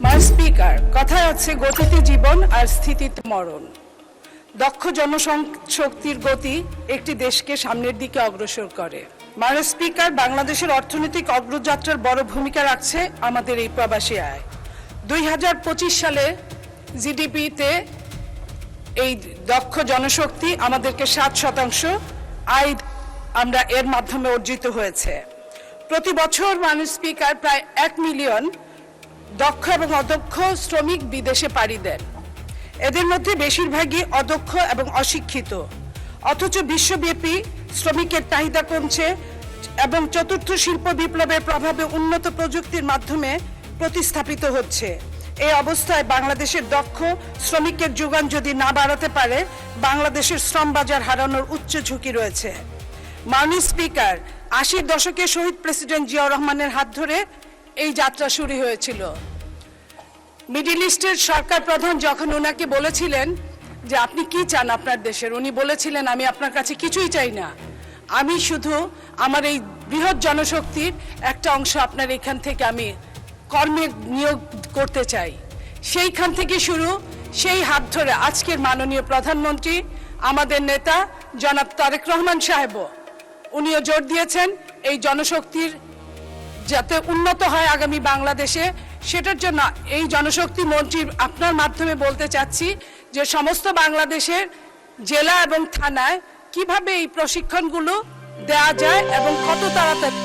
মার স্পিকার, কথায় আছে গতিতে জীবন আর স্থিতিতে মরণ। দক্ষ জনশক্তির গতি একটি দেশকে সামনের দিকে অগ্রসর করে। মার স্পিকার, বাংলাদেশের অর্থনৈতিক অগ্রযাত্রার বড় ভূমিকা রাখছে আমাদের এই প্রবাসী আয়। 2025 সালে জিডিপিতে এই দক্ষ জনশক্তি আমাদেরকে 7% আয় আমরা এর মাধ্যমে অর্জিত হয়েছে। প্রতি বছর মাননীয় স্পিকার প্রায় 1 মিলিয়ন দক্ষ এবং অদক্ষ শ্রমিক বিদেশে পাড়ি দেন। এদের মধ্যে বেশিরভাগই অদক্ষ এবং অশিক্ষিত, অথচ বিশ্বব্যাপী শ্রমিকের চাহিদা কমছে এবং চতুর্থ শিল্প বিপ্লবের প্রভাবে উন্নত প্রযুক্তির মাধ্যমে প্রতিস্থাপিত হচ্ছে। এই অবস্থায় বাংলাদেশের দক্ষ শ্রমিকের যোগান যদি না বাড়াতে পারে, বাংলাদেশের শ্রম বাজার হারানোর উচ্চ ঝুঁকি রয়েছে। মাননীয় স্পিকার, 80-র দশকে শহীদ প্রেসিডেন্ট জিয়াউর রহমানের হাত ধরে এই যাত্রা শুরু হয়েছিল। মিডল ইস্টের সরকার প্রধান যখন ওনাকে বলেছিলেন যে আপনি কি চান আপনার দেশের, উনি বলেছিলেন আমি আপনার কাছে কিছুই চাই না, আমি শুধু আমার এই বৃহৎ জনশক্তির একটা অংশ আপনার এখান থেকে আমি কর্মে নিয়োগ করতে চাই। সেইখান থেকে শুরু, সেই হাত ধরে আজকের মাননীয় প্রধানমন্ত্রী আমাদের নেতা জনাব তারেক রহমান সাহেবও উনিও জোর দিয়েছেন এই জনশক্তির যাতে উন্নত হয় আগামী বাংলাদেশে। সেটার জন্য এই জনশক্তি মন্ত্রীর আপনার মাধ্যমে বলতে চাচ্ছি যে সমস্ত বাংলাদেশের জেলা এবং থানায় কিভাবে এই প্রশিক্ষণগুলো দেওয়া যায় এবং কত তাড়াতাড়ি